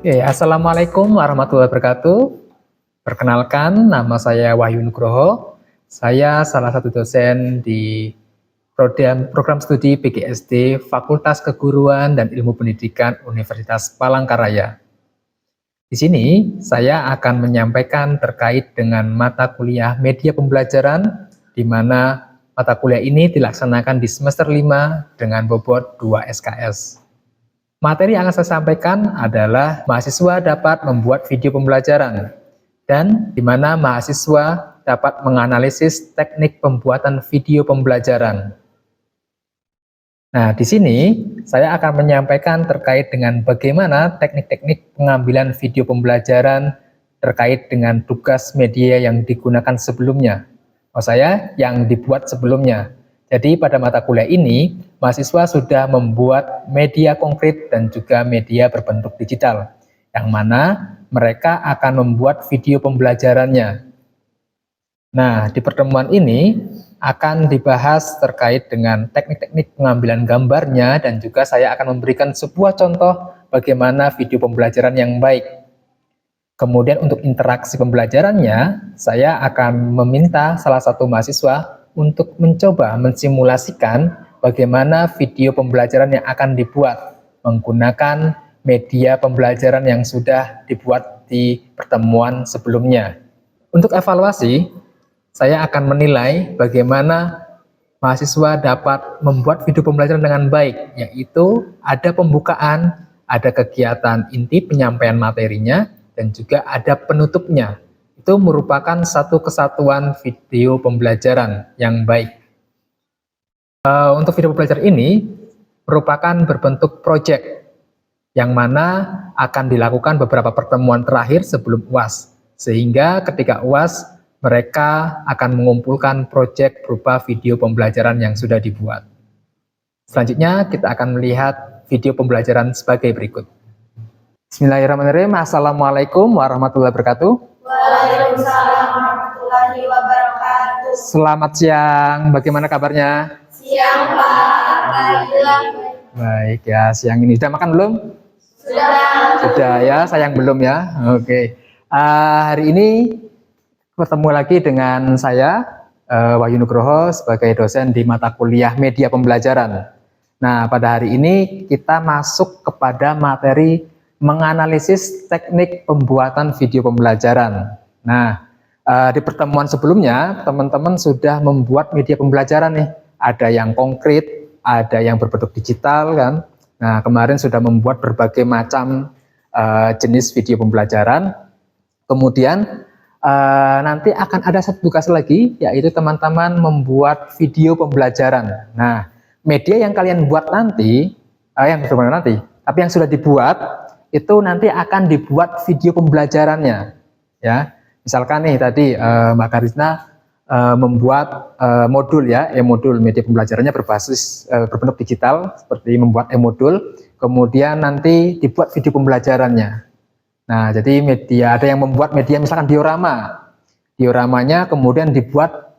Assalamualaikum warahmatullahi wabarakatuh. Perkenalkan, nama saya Wahyu Nugroho. Saya salah satu dosen di program studi PGSD Fakultas Keguruan dan Ilmu Pendidikan Universitas Palangkaraya. Di sini saya akan menyampaikan terkait dengan mata kuliah media pembelajaran, di mana mata kuliah ini dilaksanakan di semester 5 dengan bobot 2 SKS. Materi yang akan saya sampaikan adalah mahasiswa dapat membuat video pembelajaran dan di mana mahasiswa dapat menganalisis teknik pembuatan video pembelajaran. Nah, di sini saya akan menyampaikan terkait dengan bagaimana teknik-teknik pengambilan video pembelajaran terkait dengan tugas media yang digunakan sebelumnya. Yang dibuat sebelumnya. Jadi pada mata kuliah ini, mahasiswa sudah membuat media konkret dan juga media berbentuk digital, yang mana mereka akan membuat video pembelajarannya. Nah, di pertemuan ini akan dibahas terkait dengan teknik-teknik pengambilan gambarnya dan juga saya akan memberikan sebuah contoh bagaimana video pembelajaran yang baik. Kemudian untuk interaksi pembelajarannya, saya akan meminta salah satu mahasiswa untuk mencoba mensimulasikan bagaimana video pembelajaran yang akan dibuat menggunakan media pembelajaran yang sudah dibuat di pertemuan sebelumnya. Untuk evaluasi, saya akan menilai bagaimana mahasiswa dapat membuat video pembelajaran dengan baik, yaitu ada pembukaan, ada kegiatan inti penyampaian materinya, dan juga ada penutupnya. Itu merupakan satu kesatuan video pembelajaran yang baik. Untuk video pembelajaran ini merupakan berbentuk proyek yang mana akan dilakukan beberapa pertemuan terakhir sebelum UAS, sehingga ketika UAS mereka akan mengumpulkan proyek berupa video pembelajaran yang sudah dibuat. Selanjutnya kita akan melihat video pembelajaran sebagai berikut. Bismillahirrahmanirrahim. Assalamualaikum warahmatullahi wabarakatuh. Waalaikumsalam warahmatullahi wabarakatuh. Selamat siang, bagaimana kabarnya? Siang Pak, baik ya, siang ini sudah makan belum? Sudah ya, sayang belum ya. Oke. Hari ini bertemu lagi dengan saya Wahyu Nugroho sebagai dosen di mata kuliah media pembelajaran. Nah, pada hari ini kita masuk kepada materi menganalisis teknik pembuatan video pembelajaran. Nah, di pertemuan sebelumnya, teman-teman sudah membuat media pembelajaran nih. Ada yang konkret, ada yang berbentuk digital kan. Nah, kemarin sudah membuat berbagai macam jenis video pembelajaran. Kemudian nanti akan ada satu tugas lagi, yaitu teman-teman membuat video pembelajaran. Nah, media yang kalian buat nanti, tapi yang sudah dibuat, itu nanti akan dibuat video pembelajarannya, ya. Misalkan nih tadi Mbak Karisna membuat modul ya, e-modul media pembelajarannya berbasis berbentuk digital, seperti membuat e-modul, kemudian nanti dibuat video pembelajarannya. Nah, jadi media ada yang membuat media misalkan dioramanya kemudian dibuat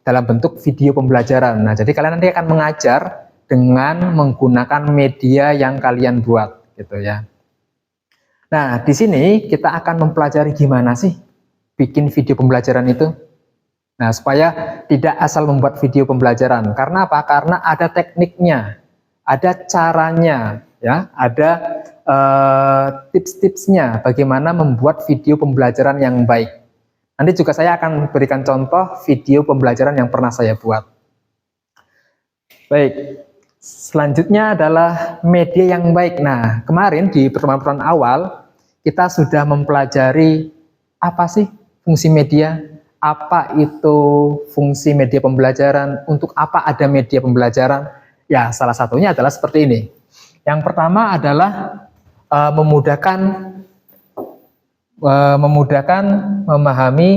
dalam bentuk video pembelajaran. Nah, jadi kalian nanti akan mengajar dengan menggunakan media yang kalian buat, gitu ya. Nah, di sini kita akan mempelajari gimana sih bikin video pembelajaran itu. Nah, supaya tidak asal membuat video pembelajaran. Karena apa? Karena ada tekniknya, ada caranya, ya, ada tips-tipsnya bagaimana membuat video pembelajaran yang baik. Nanti juga saya akan berikan contoh video pembelajaran yang pernah saya buat. Baik. Selanjutnya adalah media yang baik. Nah, kemarin di pertemuan awal kita sudah mempelajari apa sih fungsi media, apa itu fungsi media pembelajaran, untuk apa ada media pembelajaran. Ya, salah satunya adalah seperti ini. Yang pertama adalah memudahkan memahami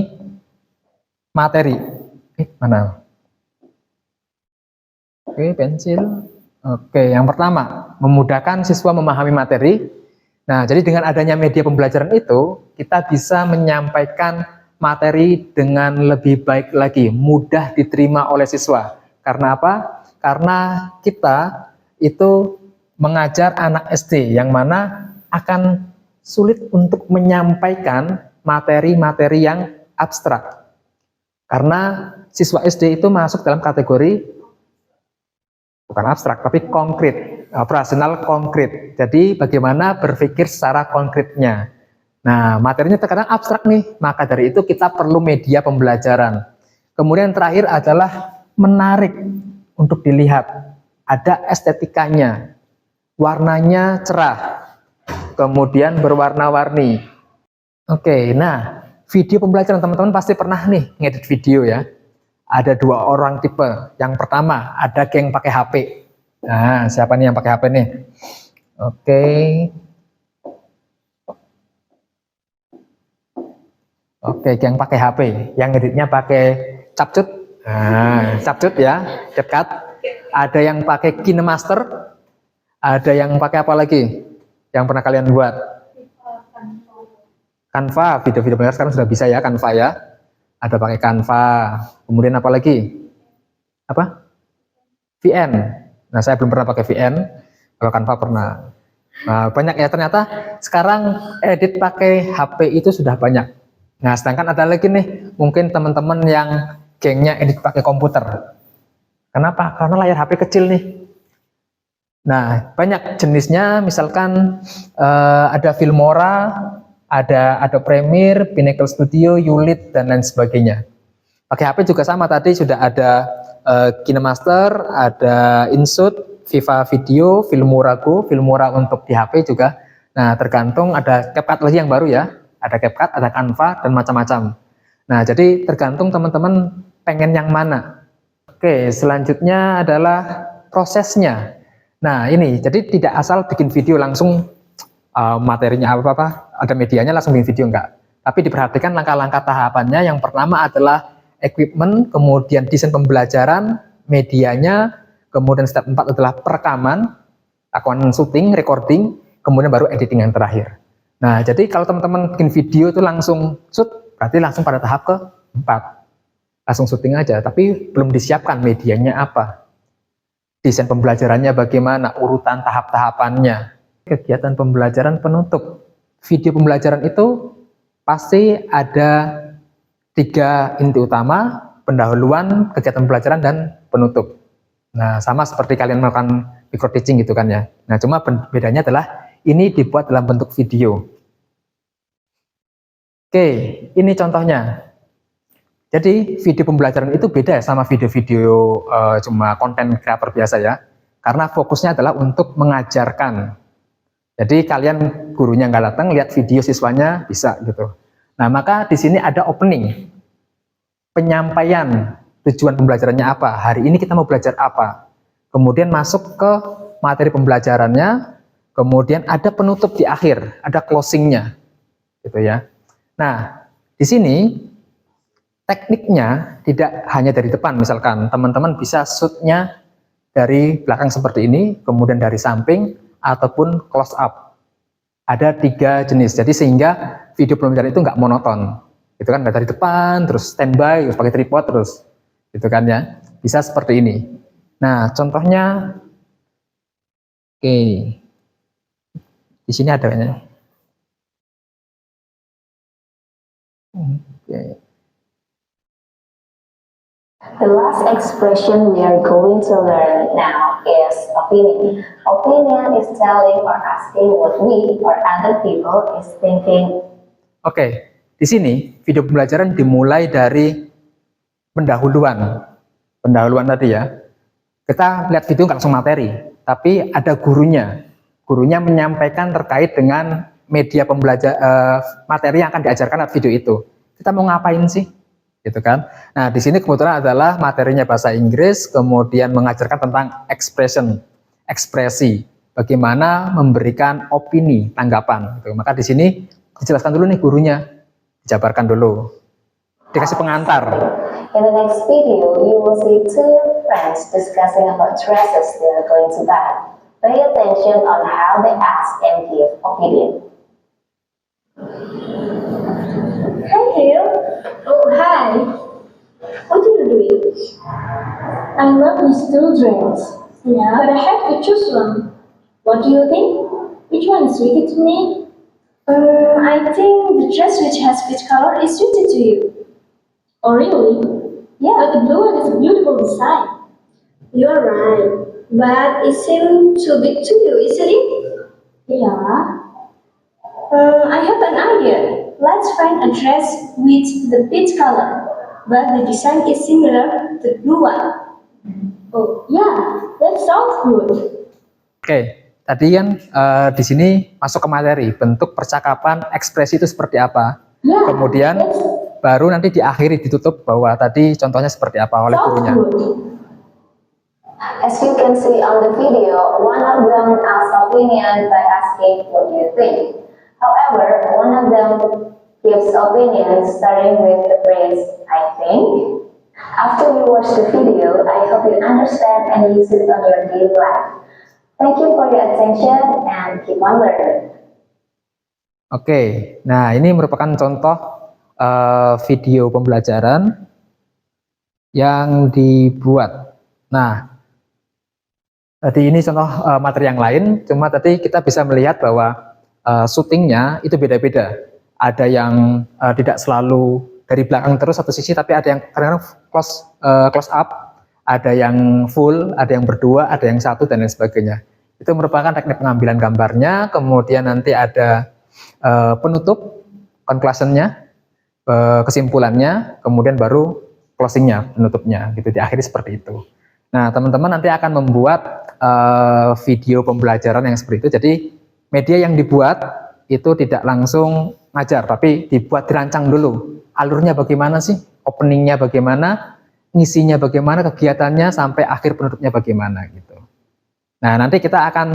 materi. Mana? Oke, pensil. Oke, yang pertama, memudahkan siswa memahami materi. Nah, jadi dengan adanya media pembelajaran itu, kita bisa menyampaikan materi dengan lebih baik lagi, mudah diterima oleh siswa. Karena apa? Karena kita itu mengajar anak SD, yang mana akan sulit untuk menyampaikan materi-materi yang abstrak. Karena siswa SD itu masuk dalam kategori bukan abstrak, tapi konkret, operasional konkret. Jadi bagaimana berpikir secara konkretnya. Nah, materinya terkadang abstrak nih, maka dari itu kita perlu media pembelajaran. Kemudian terakhir adalah menarik untuk dilihat. Ada estetikanya, warnanya cerah, kemudian berwarna-warni. Oke, nah video pembelajaran teman-teman pasti pernah nih ngedit video ya. Ada dua orang tipe. Yang pertama ada geng pakai HP. Nah, siapa nih yang pakai HP nih? Oke. Oke, geng pakai HP. Yang ngeditnya pakai CapCut. Nah, CapCut ya, CapCut. Ada yang pakai KineMaster. Ada yang pakai apa lagi? Yang pernah kalian buat? Canva, video-video belajar sekarang sudah bisa ya, Canva ya. Ada pakai Canva. Kemudian apa lagi? Apa? VN. Nah, saya belum pernah pakai VN. Kalau Canva pernah. Nah, banyak ya ternyata sekarang edit pakai HP itu sudah banyak. Nah, sedangkan ada lagi nih, mungkin teman-teman yang gengnya edit pakai komputer. Kenapa? Karena layar HP kecil nih. Nah, banyak jenisnya, misalkan ada Filmora, ada Adobe Premiere, Pinnacle Studio, Ulit, dan lain sebagainya. Pakai HP juga sama, tadi sudah ada KineMaster, ada InShot, Viva Video, Filmora Go, Filmora untuk di HP juga. Nah, tergantung, ada CapCut lagi yang baru ya, ada CapCut, ada Canva, dan macam-macam. Nah, jadi tergantung teman-teman pengen yang mana. Oke, selanjutnya adalah prosesnya. Nah, ini, jadi tidak asal bikin video langsung materinya apa-apa, ada medianya langsung bikin video, enggak. Tapi diperhatikan langkah-langkah tahapannya. Yang pertama adalah equipment, kemudian desain pembelajaran, medianya, kemudian step 4 adalah perekaman, lakukan syuting, recording, kemudian baru editing yang terakhir. Nah, jadi kalau teman-teman bikin video itu langsung shoot, berarti langsung pada tahap ke-4. Langsung syuting aja, tapi belum disiapkan medianya apa. Desain pembelajarannya bagaimana, urutan tahap-tahapannya. Kegiatan pembelajaran penutup. Video pembelajaran itu pasti ada 3 inti utama, pendahuluan, kegiatan pembelajaran, dan penutup. Nah, sama seperti kalian melakukan micro teaching gitu kan ya. Nah, cuma bedanya adalah ini dibuat dalam bentuk video. Oke, ini contohnya. Jadi video pembelajaran itu beda ya sama video-video cuma konten kreator biasa ya. Karena fokusnya adalah untuk mengajarkan. Jadi kalian gurunya nggak datang, lihat video siswanya bisa gitu. Nah, maka di sini ada opening. Penyampaian tujuan pembelajarannya apa. Hari ini kita mau belajar apa. Kemudian masuk ke materi pembelajarannya. Kemudian ada penutup di akhir, ada closingnya. Gitu ya. Nah, di sini tekniknya tidak hanya dari depan, misalkan teman-teman bisa shoot-nya dari belakang seperti ini, kemudian dari samping, ataupun close up. Ada 3 jenis, jadi sehingga video pembelajaran itu nggak monoton. Itu kan dari depan, terus standby, terus pakai tripod, terus gitu kan ya. Bisa seperti ini. Nah, contohnya, oke, di sini ada ya. Oke. The last expression we are going to learn now is opinion. Opinion is telling or asking what we or other people is thinking. Oke, di sini video pembelajaran dimulai dari pendahuluan. Pendahuluan tadi ya. Kita lihat video nggak langsung materi, tapi ada gurunya. Gurunya menyampaikan terkait dengan media pembelajaran, materi yang akan diajarkan lewat video itu. Kita mau ngapain sih? Gitu kan. Nah, di sini kebetulan adalah materinya bahasa Inggris, kemudian mengajarkan tentang expression, ekspresi, bagaimana memberikan opini, tanggapan gitu. Maka di sini dijelaskan dulu nih gurunya, dijabarkan dulu. Dikasih pengantar. In the next video, you will see 2 friends discussing about dresses they are going to buy. Pay attention on how they ask and give opinion. Hi Phil. Oh, hi. What are you doing? I love these 2 drinks. Yeah. But I have to choose one. What do you think? Which one is suited to me? I think the dress which has peach color is suited to you. Oh, really? Yeah, but the blue one is a beautiful design. You're right, but it seems too big to you, isn't it? Yeah. I have an idea. Let's find a dress with the peach color, but the design is similar to the blue one. Oh, yeah, that sounds good. Oke, tadi kan di sini masuk ke materi, bentuk percakapan, ekspresi itu seperti apa. Yeah, Kemudian that's baru nanti diakhiri ditutup bahwa tadi contohnya seperti apa oleh sounds gurunya. good. As you can see on the video, one of them asks opinion by asking, what do you think? However, one of them gives opinion starting with the phrase, I think. After you watch the video, I hope you understand and use it on your daily life. Thank you for your attention and keep on learning. Oke, nah ini merupakan contoh video pembelajaran yang dibuat. Nah, tadi ini contoh materi yang lain, cuma tadi kita bisa melihat bahwa syutingnya itu beda-beda. Ada yang tidak selalu dari belakang terus satu sisi, tapi ada yang kadang-kadang close up, ada yang full, ada yang berdua, ada yang satu dan lain sebagainya. Itu merupakan teknik pengambilan gambarnya. Kemudian nanti ada penutup, conclusionnya, kesimpulannya, kemudian baru closingnya, penutupnya, gitu. Diakhiri seperti itu. Nah, teman-teman nanti akan membuat video pembelajaran yang seperti itu. Jadi media yang dibuat itu tidak langsung ngajar, tapi dibuat dirancang dulu. Alurnya bagaimana sih? Openingnya bagaimana? Ngisinya bagaimana? Kegiatannya sampai akhir penutupnya bagaimana gitu. Nah, nanti kita akan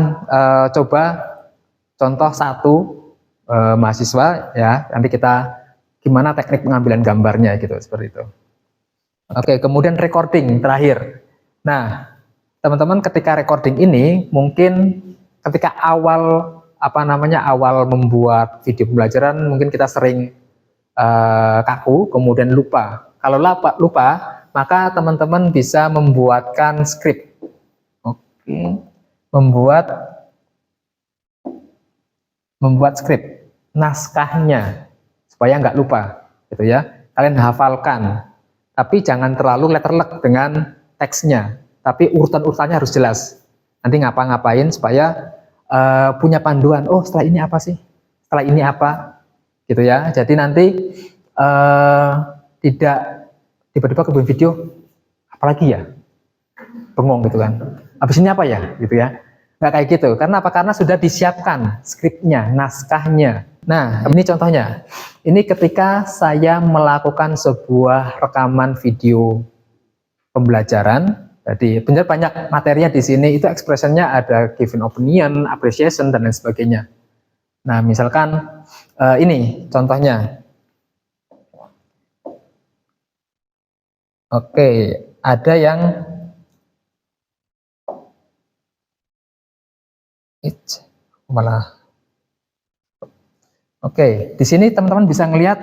coba contoh satu mahasiswa ya. Nanti kita gimana teknik pengambilan gambarnya gitu, seperti itu. Oke, kemudian recording terakhir. Nah, teman-teman ketika recording ini mungkin ketika awal awal membuat video pembelajaran mungkin kita sering kaku, kemudian lupa. Kalau lupa, maka teman-teman bisa membuatkan skrip. Oke, membuat skrip, naskahnya supaya nggak lupa, gitu ya. Kalian hafalkan, tapi jangan terlalu letterlek dengan teksnya, tapi urutan-urutannya harus jelas. Nanti ngapa-ngapain supaya punya panduan, oh setelah ini apa sih, setelah ini apa, gitu ya. Jadi nanti tidak tiba-tiba ke video, apalagi ya, bengong gitu kan, habis ini apa ya, gitu ya. Nggak kayak gitu, karena apa? Karena sudah disiapkan skripnya, naskahnya. Nah, ini contohnya, ini ketika saya melakukan sebuah rekaman video pembelajaran. Jadi benar banyak materinya di sini, itu expressionnya ada given opinion, appreciation, dan lain sebagainya. Nah, misalkan ini contohnya. Oke, ada yang malah. Oke, di sini teman-teman bisa ngelihat,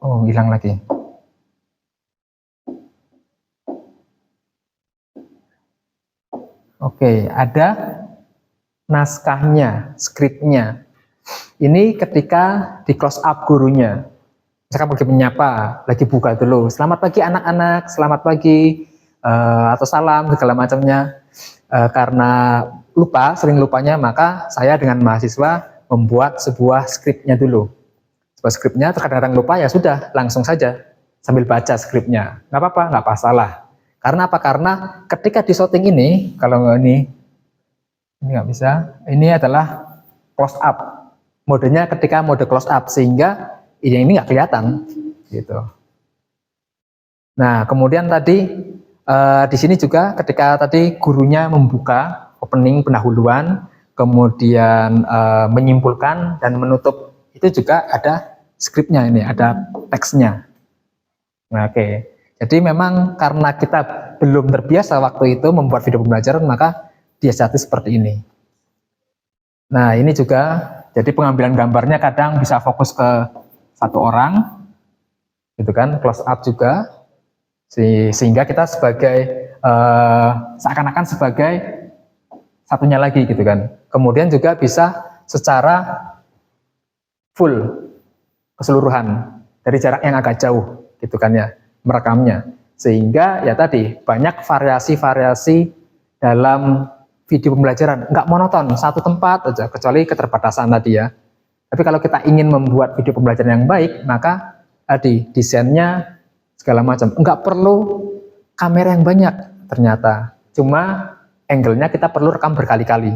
oh hilang lagi. Oke, ada naskahnya, skripnya. Ini ketika di close up gurunya. Misalkan lagi menyapa, lagi buka dulu. Selamat pagi anak-anak, selamat pagi, atau salam, segala macamnya. Karena lupa, sering lupanya, maka saya dengan mahasiswa membuat sebuah skripnya dulu. Sebuah skripnya, terkadang lupa, ya sudah, langsung saja. Sambil baca skripnya. Nggak apa-apa, nggak masalah. Karena apa? Karena ketika di shooting ini, kalau ini nggak bisa, ini adalah close up. Modenya ketika mode close up, sehingga ini nggak kelihatan, gitu. Nah, kemudian tadi di sini juga ketika tadi gurunya membuka opening pendahuluan, kemudian menyimpulkan dan menutup, itu juga ada skripnya ini, ada teksnya. Nah, oke. Jadi memang karena kita belum terbiasa waktu itu membuat video pembelajaran, maka dia jatuh seperti ini. Nah, ini juga, jadi pengambilan gambarnya kadang bisa fokus ke satu orang, gitu kan, close up juga, sehingga kita sebagai seakan-akan sebagai satunya lagi gitu kan. Kemudian juga bisa secara full keseluruhan dari jarak yang agak jauh gitu kan ya, merekamnya. Sehingga ya tadi banyak variasi-variasi dalam video pembelajaran, nggak monoton satu tempat aja, kecuali keterbatasan tadi ya. Tapi kalau kita ingin membuat video pembelajaran yang baik, maka tadi desainnya segala macam, nggak perlu kamera yang banyak ternyata, cuma angle-nya kita perlu rekam berkali-kali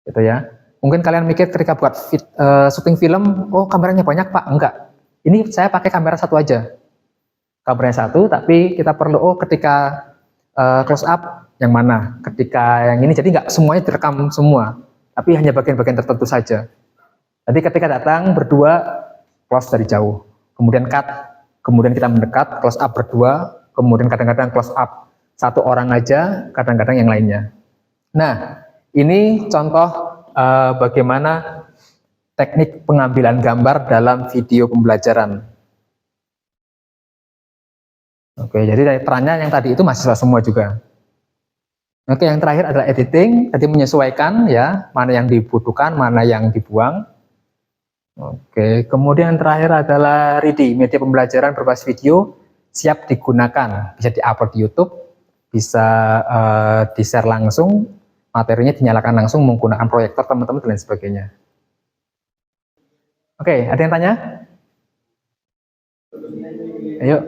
gitu ya. Mungkin kalian mikir ketika buat syuting film, oh kameranya banyak pak, enggak, ini saya pakai kamera satu aja, kameranya satu, tapi kita perlu ketika close up yang mana, ketika yang ini, jadi nggak semuanya direkam semua, tapi hanya bagian-bagian tertentu saja. Jadi ketika datang berdua, close dari jauh, kemudian cut, kemudian kita mendekat, close up berdua, kemudian kadang-kadang close up satu orang aja, kadang-kadang yang lainnya. Nah, ini contoh bagaimana teknik pengambilan gambar dalam video pembelajaran. Oke, jadi perannya yang tadi itu mahasiswa semua juga. Oke, yang terakhir adalah editing, tadi menyesuaikan ya, mana yang dibutuhkan, mana yang dibuang. Oke, kemudian yang terakhir adalah ready, media pembelajaran berbasis video siap digunakan, bisa di-upload di YouTube, bisa di-share langsung, materinya dinyalakan langsung menggunakan proyektor teman-teman dan lain sebagainya. Oke, ada yang tanya? Ayo,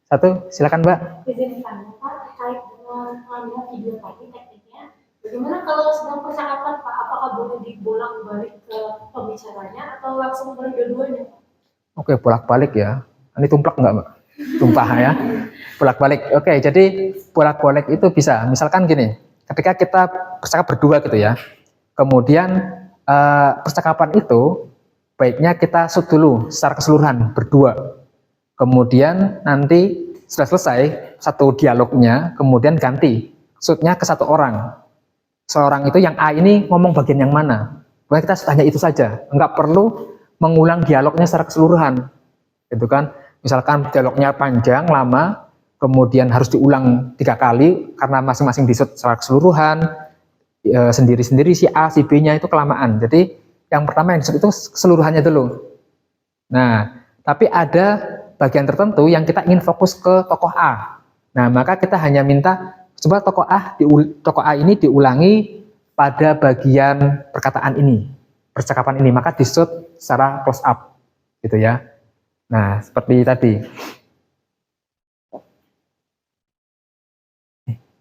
satu, silakan Mbak. Izin tanya Pak, terkait dengan pengambilan video tadi tekniknya, bagaimana kalau sedang percakapan Pak, apakah boleh dibolak-balik ke pembicaranya atau langsung boleh dua-duanya? Oke, bolak-balik ya. Ini tumplak nggak Mbak? Tumpah ya. Bolak-balik. Oke, jadi bolak-balik itu bisa. Misalkan gini, ketika kita bercakap berdua gitu ya, kemudian percakapan itu baiknya kita shoot dulu secara keseluruhan berdua. Kemudian nanti setelah selesai satu dialognya, kemudian ganti shootnya ke satu orang. Seorang itu yang A ini ngomong bagian yang mana. Pokoknya kita hanya itu saja, nggak perlu mengulang dialognya secara keseluruhan, gitu kan? Misalkan dialognya panjang, lama, kemudian harus diulang 3 kali karena masing-masing di-shoot secara keseluruhan, sendiri-sendiri si A, si B-nya itu kelamaan. Jadi yang pertama yang di-shoot itu keseluruhannya dulu. Nah, tapi ada bagian tertentu yang kita ingin fokus ke tokoh A. Nah, maka kita hanya minta coba tokoh A ini diulangi pada bagian perkataan ini, percakapan ini, maka di-shoot secara close up, gitu ya. Nah, seperti tadi.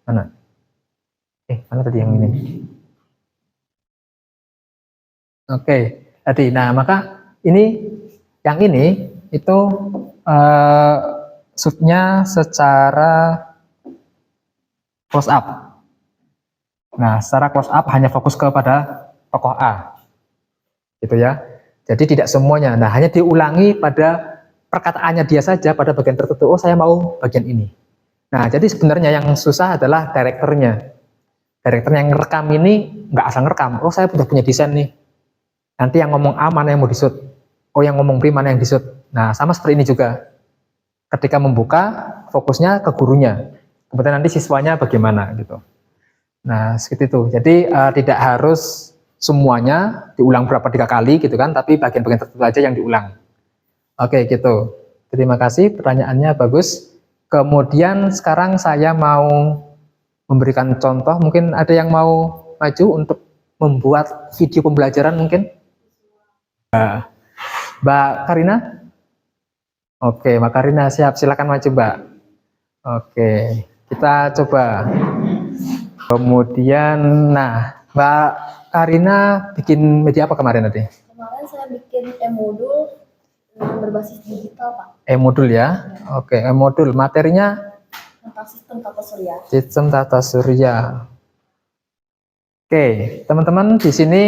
Mana? Mana tadi yang ini? Oke, tadi. Nah, maka ini, yang ini itu shootnya secara close up. Nah, secara close up hanya fokus kepada tokoh A, gitu ya. Jadi tidak semuanya. Nah, hanya diulangi pada perkataannya dia saja pada bagian tertentu. Oh, saya mau bagian ini. Nah, jadi sebenarnya yang susah adalah direkturnya. Direktur yang ngerekam ini nggak asal ngerekam. Oh, saya sudah punya desain nih. Nanti yang ngomong A mana yang mau di-shoot. Oh, yang ngomong B mana yang di-shoot. Nah, sama seperti ini juga. Ketika membuka, fokusnya ke gurunya. Kemudian nanti siswanya bagaimana gitu. Nah, seperti itu. Jadi tidak harus semuanya diulang berapa 3 kali gitu kan, tapi bagian-bagian tertentu aja yang diulang. Oke, gitu. Terima kasih, pertanyaannya bagus. Kemudian sekarang saya mau memberikan contoh, mungkin ada yang mau maju untuk membuat video pembelajaran mungkin? Mbak Karina? Oke, Mbak Karina siap, silakan maju Mbak. Oke, kita coba. Kemudian, nah Mbak Karina bikin media apa kemarin tadi? Kemarin saya bikin e-modul berbasis digital, Pak. E-modul ya? Oke, e-modul. Materinya? Tentang sistem tata surya. Sistem tata surya. Oke, teman-teman di sini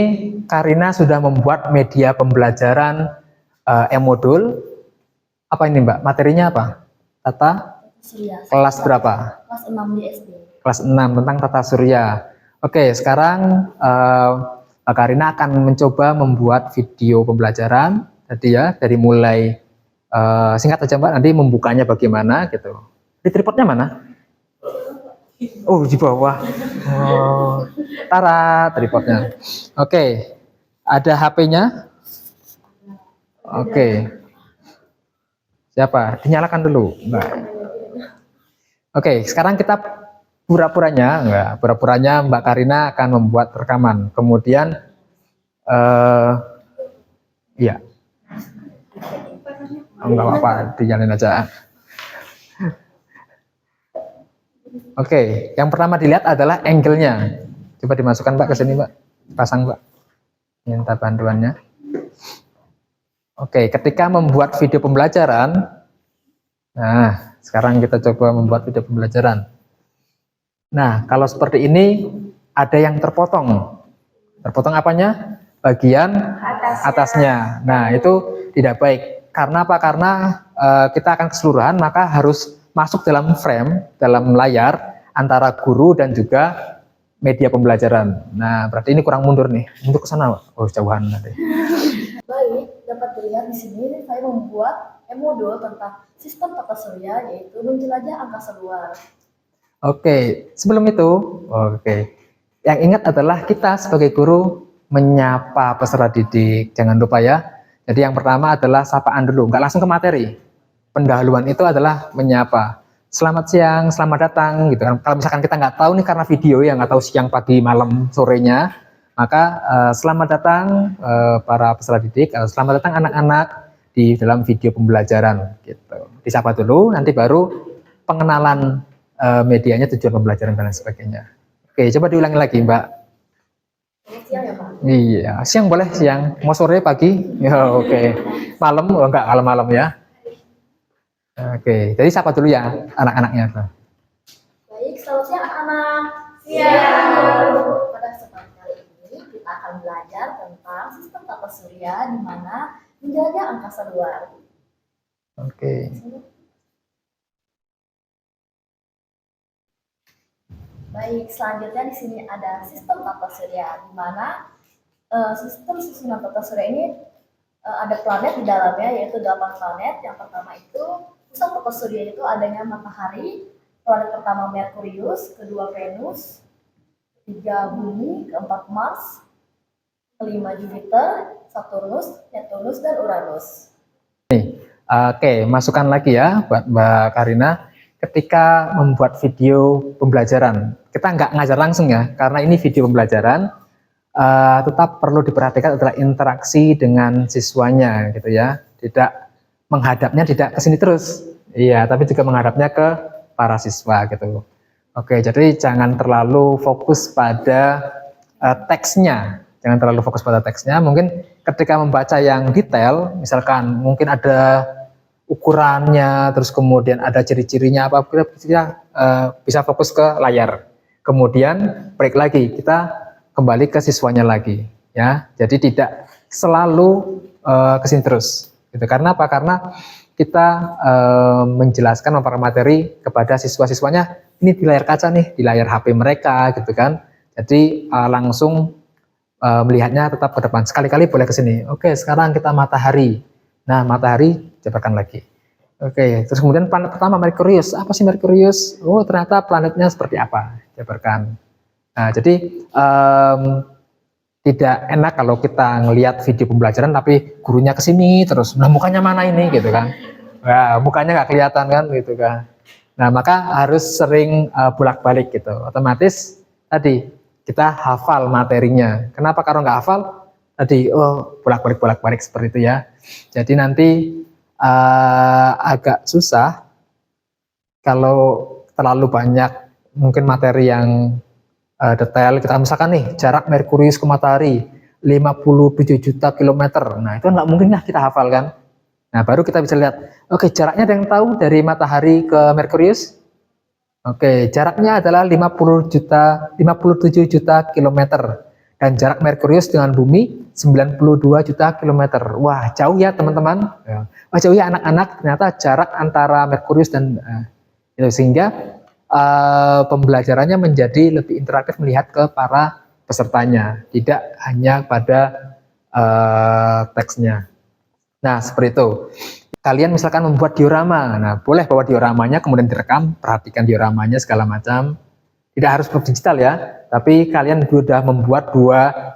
Karina sudah membuat media pembelajaran e-modul. Apa ini Mbak? Materinya apa? Tata Surya. kelas berapa? Kelas 6 di SD. Kelas 6 tentang tata surya. Oke, sekarang Mbak Karina akan mencoba membuat video pembelajaran tadi ya, dari mulai singkat aja Mbak, nanti membukanya bagaimana gitu. Di tripodnya mana? Oh, di bawah. Oh, Tara tripodnya. Oke, ada HP-nya. Oke, siapa? Dinyalakan dulu, Mbak. Oke, sekarang kita pura-puranya Mbak Karina akan membuat rekaman. Kemudian, iya, nggak apa-apa, dinyalain aja. Oke, yang pertama dilihat adalah angle-nya. Coba dimasukkan Mbak ke sini Mbak, pasang Mbak. Minta bantuannya. Oke, ketika membuat video pembelajaran, nah sekarang kita coba membuat video pembelajaran. Nah, kalau seperti ini ada yang terpotong. Terpotong apanya? Bagian atasnya. Nah, itu tidak baik. Karena apa? Karena kita akan keseluruhan, maka harus masuk dalam frame, dalam layar antara guru dan juga media pembelajaran. Nah, berarti ini kurang mundur nih. Untuk ke sana, oh jauhan nanti. Baik, dapat dilihat di sini saya membuat modul tentang sistem tata surya, yaitu menjelajah angkasa luar. Oke, sebelum itu, yang ingat adalah kita sebagai guru menyapa peserta didik. Jangan lupa ya. Jadi yang pertama adalah sapaan dulu, nggak langsung ke materi. Pendahuluan itu adalah menyapa. Selamat siang, selamat datang, gitu kan. Kalau misalkan kita nggak tahu nih karena video ya, nggak tahu siang, pagi, malam, sorenya, maka selamat datang para peserta didik, selamat datang anak-anak di dalam video pembelajaran, gitu. Disapa dulu, nanti baru pengenalan medianya, tujuan pembelajaran dan lain sebagainya. Oke, coba diulangi lagi, Mbak. Siang ya Pak? Iya, siang boleh, siang. Mau sore, pagi? Ya, oke. Malam, oh enggak, malam-malam ya. Oke, jadi siapa dulu ya anak-anaknya? Baik, selamat siang anak-anak. Siang. Pada kesempatan kali ini kita akan belajar tentang sistem tata surya di mana menjelajah angkasa luar. Oke. Baik, selanjutnya di sini ada sistem tata surya di mana sistem susunan tata surya ini ada planet di dalamnya, yaitu 8 planet. Yang pertama itu pusat tata surya itu adanya matahari, planet pertama Merkurius, kedua Venus, ketiga Bumi, keempat Mars, kelima Jupiter, Saturnus, Neptunus, dan Uranus. Oke, masukkan lagi ya buat Mbak Karina. Ketika membuat video pembelajaran, kita nggak ngajar langsung ya, karena ini video pembelajaran, tetap perlu diperhatikan adalah interaksi dengan siswanya gitu ya. Tidak menghadapnya tidak ke sini terus, iya, tapi juga menghadapnya ke para siswa gitu. Oke, jadi jangan terlalu fokus pada teksnya, jangan terlalu fokus pada teksnya. Mungkin ketika membaca yang detail, misalkan mungkin ada ukurannya, terus kemudian ada ciri-cirinya apa, kita bisa fokus ke layar. Kemudian break lagi, kita kembali ke siswanya lagi, ya. Jadi tidak selalu kesini terus. Gitu. Karena apa? Karena kita menjelaskan materi kepada siswa-siswanya ini di layar kaca nih, di layar HP mereka, gitu kan. Jadi langsung melihatnya tetap ke depan. Sekali-kali boleh ke sini. Oke, sekarang kita matahari. Nah, matahari jabarkan lagi. Oke, terus kemudian planet pertama Merkurius. Apa sih Merkurius? Oh, ternyata planetnya seperti apa? Jabarkan. Nah, jadi tidak enak kalau kita ngelihat video pembelajaran tapi gurunya ke sini terus. Nah, mukanya mana ini gitu kan? Nah, mukanya nggak kelihatan kan gitu kan. Nah, maka harus sering bolak-balik gitu. Otomatis tadi kita hafal materinya. Kenapa kalau nggak hafal? Tadi bolak-balik seperti itu ya. Jadi nanti agak susah kalau terlalu banyak mungkin materi yang detail. Kita misalkan nih jarak Merkurius ke matahari 57 juta kilometer. Nah, itu nggak mungkin lah kita hafal kan. Nah, baru kita bisa lihat, oke, jaraknya ada yang tahu dari matahari ke Merkurius? Oke, jaraknya adalah 57 juta kilometer. Dan jarak Merkurius dengan bumi 92 juta kilometer. Wah, jauh ya teman-teman. Wah, jauh ya anak-anak. Ternyata jarak antara Merkurius dan itu, sehingga pembelajarannya menjadi lebih interaktif melihat ke para pesertanya, tidak hanya pada teksnya. Nah, seperti itu. Kalian misalkan membuat diorama, nah boleh bawa dioramanya kemudian direkam, perhatikan dioramanya segala macam, Tidak harus digital ya, tapi kalian sudah membuat dua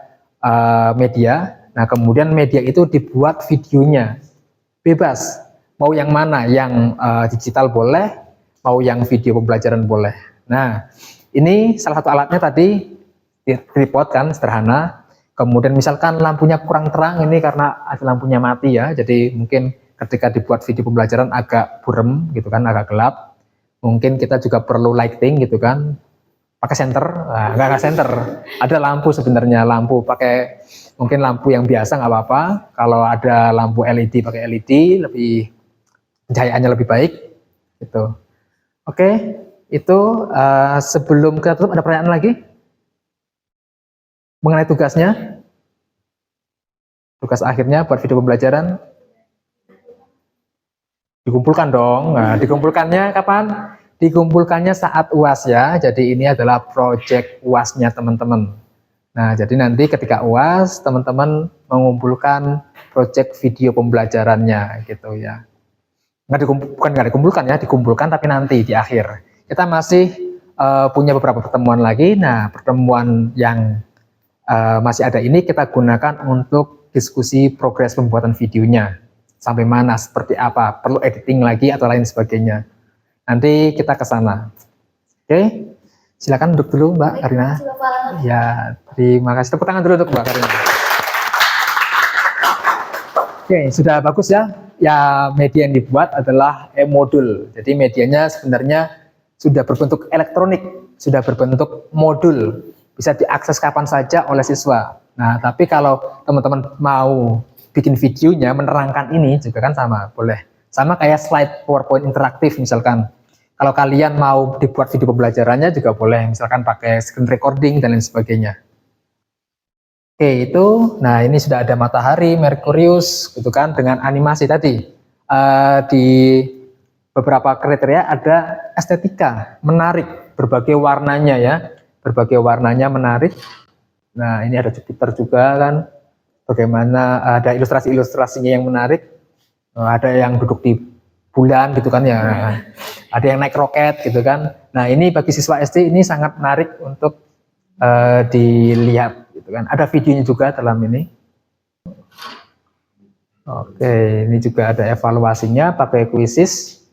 media. Nah, kemudian media itu dibuat videonya. Bebas. Mau yang mana? Yang digital boleh, mau yang video pembelajaran boleh. Nah, ini salah satu alatnya tadi tripod kan, sederhana. Kemudian misalkan lampunya kurang terang, ini karena ada lampunya mati ya, jadi mungkin ketika dibuat video pembelajaran agak burem gitu kan, agak gelap. Mungkin kita juga perlu lighting gitu kan, pakai senter. Nah, enggak senter, ada lampu sebenarnya, lampu pakai mungkin lampu yang biasa nggak apa-apa. Kalau ada lampu LED pakai LED, lebih pencahayaannya lebih baik gitu. Oke, itu sebelum kita tutup ada pertanyaan lagi mengenai tugasnya? Tugas akhirnya buat video pembelajaran dikumpulkan dong. Nah, dikumpulkannya kapan? Dikumpulkannya saat UAS ya. Jadi ini adalah project UAS-nya teman-teman. Nah, jadi nanti ketika UAS teman-teman mengumpulkan project video pembelajarannya gitu ya. Nggak dikumpulkan ya, dikumpulkan tapi nanti di akhir. Kita masih punya beberapa pertemuan lagi. Nah, pertemuan yang masih ada ini kita gunakan untuk diskusi progres pembuatan videonya. Sampai mana, seperti apa, perlu editing lagi atau lain sebagainya. Nanti kita ke sana. Oke, silakan duduk dulu Mbak Karina. Ya, terima kasih. Tepuk tangan dulu untuk Mbak Karina. Oke, sudah bagus ya. Ya, media yang dibuat adalah e-modul. Jadi medianya sebenarnya sudah berbentuk elektronik, sudah berbentuk modul. Bisa diakses kapan saja oleh siswa. Nah, tapi kalau teman-teman mau bikin videonya, menerangkan ini juga kan sama, boleh. Sama kayak slide PowerPoint interaktif misalkan. Kalau kalian mau dibuat video pembelajarannya juga boleh, misalkan pakai screen recording dan lain sebagainya. Oke, itu, nah ini sudah ada matahari, Merkurius, gitu kan, dengan animasi tadi. Di beberapa kriteria ada estetika, menarik, berbagai warnanya ya. Berbagai warnanya menarik. Nah, ini ada Jupiter juga kan. Bagaimana ada ilustrasi-ilustrasinya yang menarik. Ada yang duduk di bulan gitu kan ya. Ada yang naik roket gitu kan. Nah, ini bagi siswa SD ini sangat menarik untuk dilihat gitu kan. Ada videonya juga dalam ini. Oke, ini juga ada evaluasinya pakai quizzes.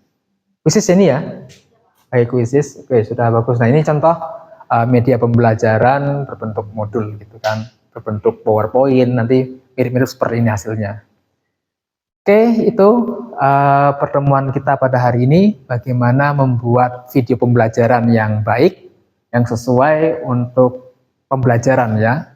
Quizzes ini ya. Pakai quizzes. Oke, sudah bagus. Nah, ini contoh media pembelajaran berbentuk modul gitu kan, berbentuk PowerPoint, nanti mirip-mirip seperti ini hasilnya. Oke, itu pertemuan kita pada hari ini, bagaimana membuat video pembelajaran yang baik, yang sesuai untuk pembelajaran ya.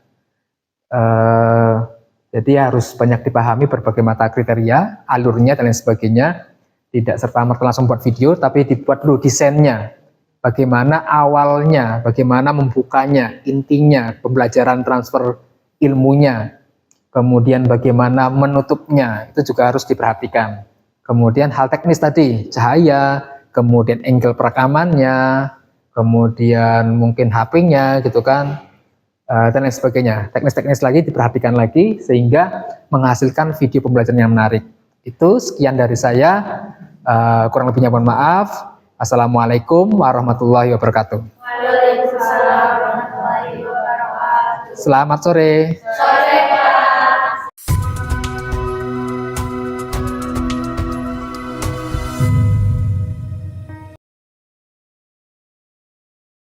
Jadi harus banyak dipahami berbagai mata kriteria, alurnya dan lain sebagainya, tidak serta-merta langsung buat video, tapi dibuat dulu desainnya. Bagaimana awalnya, bagaimana membukanya, intinya, pembelajaran transfer ilmunya, kemudian bagaimana menutupnya, itu juga harus diperhatikan. Kemudian hal teknis tadi, cahaya, kemudian angle perekamannya, kemudian mungkin HP-nya gitu kan, dan lain sebagainya. Teknis-teknis lagi diperhatikan lagi, sehingga menghasilkan video pembelajaran yang menarik. Itu sekian dari saya, kurang lebihnya mohon maaf. Assalamualaikum warahmatullahi wabarakatuh. Waalaikumsalam warahmatullahi wabarakatuh. Selamat sore.